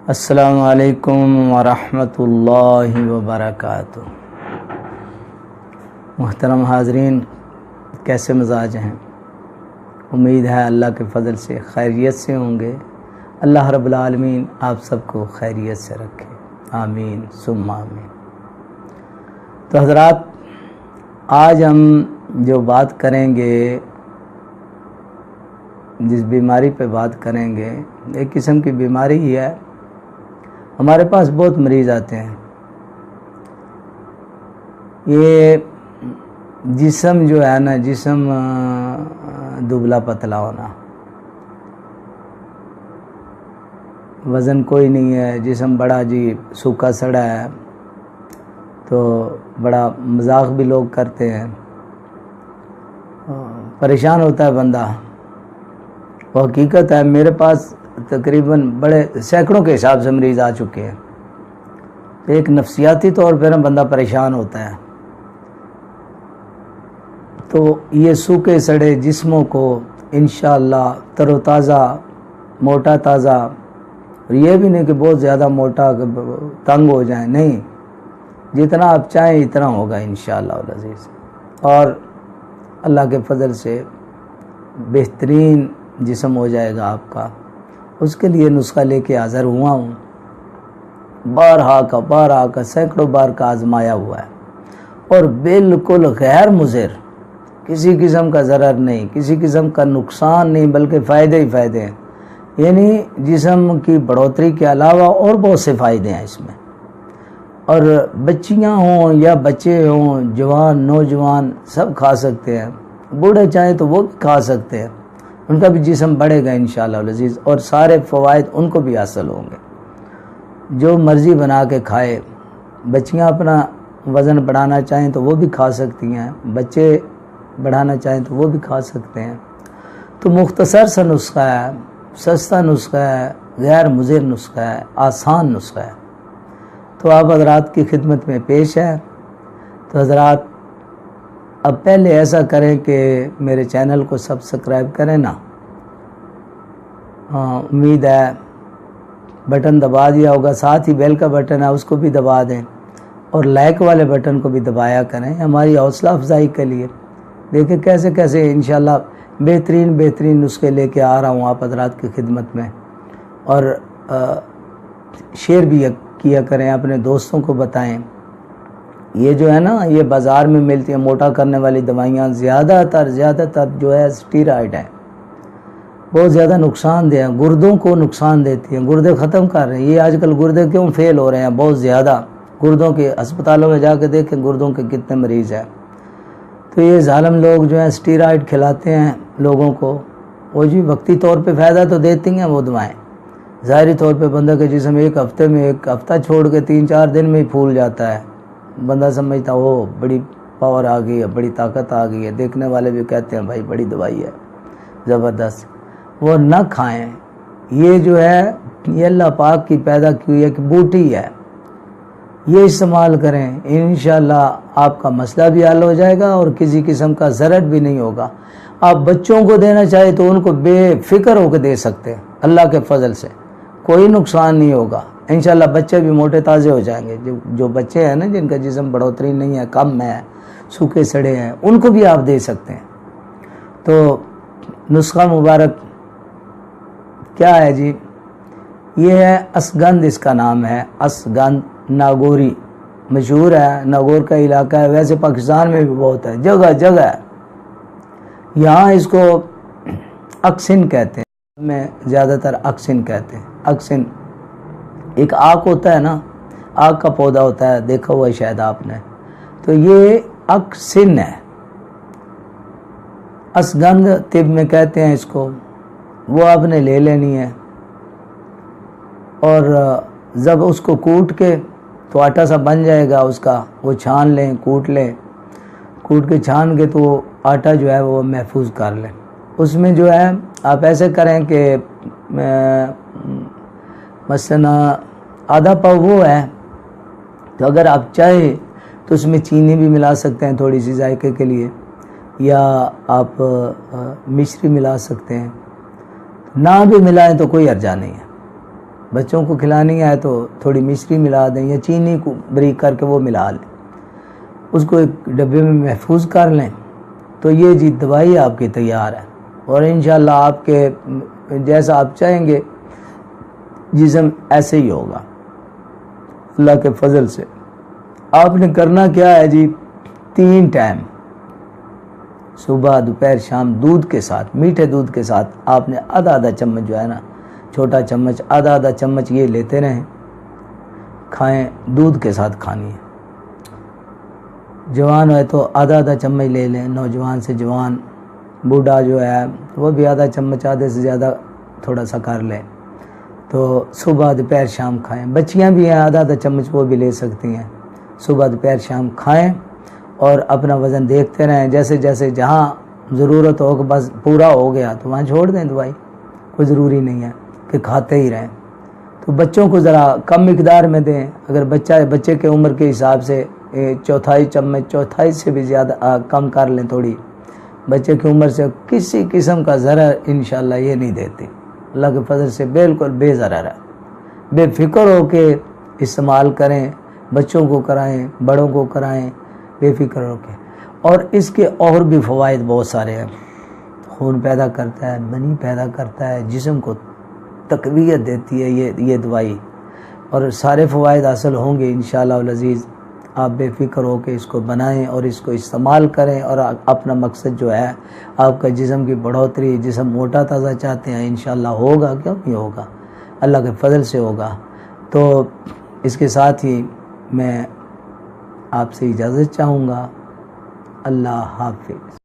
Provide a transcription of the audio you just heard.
السلام علیکم ورحمۃ اللہ وبرکاتہ۔ محترم حاضرین، کیسے مزاج ہیں؟ امید ہے اللہ کے فضل سے خیریت سے ہوں گے۔ اللہ رب العالمین آپ سب کو خیریت سے رکھے، آمین ثم آمین۔ تو حضرات، آج ہم جو بات کریں گے، جس بیماری پہ بات کریں گے، ایک قسم کی بیماری ہی ہے۔ ہمارے پاس بہت مریض آتے ہیں۔ یہ جسم جو ہے نا، جسم دبلا پتلا ہونا، وزن کوئی نہیں ہے، جسم بڑا سوکھا سڑا ہے، تو بڑا مذاق بھی لوگ کرتے ہیں، پریشان ہوتا ہے بندہ۔ وہ حقیقت ہے، میرے پاس تقریباً بڑے سینکڑوں کے حساب سے مریض آ چکے ہیں۔ ایک نفسیاتی طور پہ بندہ پریشان ہوتا ہے۔ تو یہ سوکھے سڑے جسموں کو انشاءاللہ تر و تازہ، موٹا تازہ، اور یہ بھی نہیں کہ بہت زیادہ موٹا تنگ ہو جائیں، نہیں، جتنا آپ چاہیں اتنا ہوگا انشاءاللہ العزیز۔ اور اللہ کے فضل سے بہترین جسم ہو جائے گا آپ کا۔ اس کے لیے نسخہ لے کے حاضر ہوا ہوں، بارہا کا سینکڑوں بار کا آزمایا ہوا ہے، اور بالکل غیر مضر، کسی قسم کا ضرر نہیں، کسی قسم کا نقصان نہیں، بلکہ فائدے ہی فائدے ہیں۔ یعنی جسم کی بڑھوتری کے علاوہ اور بہت سے فائدے ہیں اس میں۔ اور بچیاں ہوں یا بچے ہوں، جوان نوجوان سب کھا سکتے ہیں، بوڑھے چاہیں تو وہ بھی کھا سکتے ہیں، ان کا بھی جسم بڑھے گا انشاءاللہ العزیز، اور سارے فوائد ان کو بھی حاصل ہوں گے۔ جو مرضی بنا کے کھائے، بچیاں اپنا وزن بڑھانا چاہیں تو وہ بھی کھا سکتی ہیں، بچے بڑھانا چاہیں تو وہ بھی کھا سکتے ہیں۔ تو مختصر سا نسخہ ہے، سستا نسخہ ہے، غیر مضر نسخہ ہے، آسان نسخہ ہے۔ تو آپ حضرات کی خدمت میں پیش ہے۔ تو حضرات، اب پہلے ایسا کریں کہ میرے چینل کو سبسکرائب کریں نا، امید ہے بٹن دبا دیا ہوگا، ساتھ ہی بیل کا بٹن ہے اس کو بھی دبا دیں، اور لائک والے بٹن کو بھی دبایا کریں، ہماری حوصلہ افزائی کے لیے۔ دیکھیں کیسے کیسے انشاءاللہ بہترین نسخے لے کے آ رہا ہوں آپ حضرات کی خدمت میں۔ اور شیئر بھی کیا کریں، اپنے دوستوں کو بتائیں۔ یہ جو ہے نا، یہ بازار میں ملتی ہیں موٹا کرنے والی دوائیاں، زیادہ تر جو ہے اسٹیرائڈ ہیں، بہت زیادہ نقصان دہ ہیں، گردوں کو نقصان دیتی ہیں، گردے ختم کر رہے ہیں۔ یہ آج کل گردے کیوں فیل ہو رہے ہیں بہت زیادہ، گردوں کے ہسپتالوں میں جا کے دیکھیں گردوں کے کتنے مریض ہیں۔ تو یہ ظالم لوگ جو ہیں اسٹیرائڈ کھلاتے ہیں لوگوں کو، وہ وقتی طور پہ فائدہ تو دیتی ہیں وہ دوائیں، ظاہری طور پہ بندہ کے جسم ایک ہفتہ چھوڑ کے 3-4 دن میں ہی پھول جاتا ہے، بندہ سمجھتا وہ بڑی پاور آ گئی ہے، بڑی طاقت آ گئی ہے، دیکھنے والے بھی کہتے ہیں بھائی بڑی دوائی ہے زبردست۔ وہ نہ کھائیں، یہ جو ہے یہ اللہ پاک کی پیدا کی ہوئی ایک بوٹی ہے، یہ استعمال کریں، انشاءاللہ آپ کا مسئلہ بھی حل ہو جائے گا اور کسی قسم کا ضرر بھی نہیں ہوگا۔ آپ بچوں کو دینا چاہے تو ان کو بے فکر ہو کے دے سکتے ہیں، اللہ کے فضل سے کوئی نقصان نہیں ہوگا انشاءاللہ۔ بچے بھی موٹے تازے ہو جائیں گے، جو بچے ہیں نا جن کا جسم بڑھوتری نہیں ہے، کم ہے، سوکھے سڑے ہیں، ان کو بھی آپ دے سکتے ہیں۔ تو نسخہ مبارک کیا ہے جی؟ یہ ہے اسگند، اس کا نام ہے اسگند ناگوری، مشہور ہے، ناگور کا علاقہ ہے، ویسے پاکستان میں بھی بہت ہے، جگہ ہے۔ یہاں اس کو اکسن کہتے ہیں، میں زیادہ تر اکسن کہتے ہیں۔ اکسن ایک آک ہوتا ہے نا، آک کا پودا ہوتا ہے، دیکھا ہوا ہے شاید آپ نے، تو یہ اکسن ہے، اسگند طب میں کہتے ہیں اس کو۔ وہ آپ نے لے لینی ہے، اور جب اس کو کوٹ کے تو آٹا سا بن جائے گا اس کا، وہ چھان لیں، کوٹ کے چھان کے تو وہ آٹا جو ہے وہ محفوظ کر لیں۔ اس میں جو ہے آپ ایسے کریں کہ مثلا آدھا پاؤ وہ ہے، تو اگر آپ چاہیں تو اس میں چینی بھی ملا سکتے ہیں تھوڑی سی ذائقے کے لیے، یا آپ مشری ملا سکتے ہیں، نہ بھی ملائیں تو کوئی حرجہ نہیں ہے، بچوں کو کھلانی ہے تو تھوڑی مشری ملا دیں یا چینی کو بریک کر کے وہ ملا لیں، اس کو ایک ڈبے میں محفوظ کر لیں، تو یہ جی دوائی آپ کی تیار ہے۔ اور انشاءاللہ آپ کے جیسا آپ چاہیں گے جسم ایسے ہی ہوگا اللہ کے فضل سے۔ آپ نے کرنا کیا ہے جی، 3 ٹائم صبح دوپہر شام دودھ کے ساتھ، میٹھے دودھ کے ساتھ آپ نے آدھا چمچ جو ہے نا، چھوٹا چمچ آدھا چمچ یہ لیتے رہیں، کھائیں، دودھ کے ساتھ کھانی ہے۔ جوان ہے تو آدھا چمچ لے لیں، نوجوان سے جوان، بوڑھا جو ہے وہ بھی آدھا چمچ، آدھے سے زیادہ تھوڑا سا کر لیں، تو صبح دوپہر شام کھائیں۔ بچیاں بھی ہیں آدھا چمچ وہ بھی لے سکتی ہیں، صبح دوپہر شام کھائیں اور اپنا وزن دیکھتے رہیں، جیسے جیسے جہاں ضرورت ہو کہ بس پورا ہو گیا تو وہاں چھوڑ دیں دوائی، کوئی ضروری نہیں ہے کہ کھاتے ہی رہیں۔ تو بچوں کو ذرا کم مقدار میں دیں، اگر بچے کے عمر کے حساب سے چوتھائی چمچ، چوتھائی سے بھی زیادہ کم کر لیں تھوڑی، بچے کی عمر سے کسی قسم کا ضرر انشاءاللہ یہ نہیں دیتی، اللہ کے فضل سے بالکل بے ضرر ہے، بے فکر ہو کے استعمال کریں، بچوں کو کرائیں، بڑوں کو کرائیں، بے فکر ہو کے۔ اور اس کے اور بھی فوائد بہت سارے ہیں، خون پیدا کرتا ہے، منی پیدا کرتا ہے، جسم کو تقویت دیتی ہے یہ دوائی، اور سارے فوائد حاصل ہوں گے انشاءاللہ العزیز۔ آپ بے فکر ہو کے اس کو بنائیں اور اس کو استعمال کریں، اور اپنا مقصد جو ہے آپ کا جسم کی بڑھوتری، جسم موٹا تازہ چاہتے ہیں، انشاءاللہ ہوگا، کیوں نہیں ہوگا، اللہ کے فضل سے ہوگا۔ تو اس کے ساتھ ہی میں آپ سے اجازت چاہوں گا، اللہ حافظ۔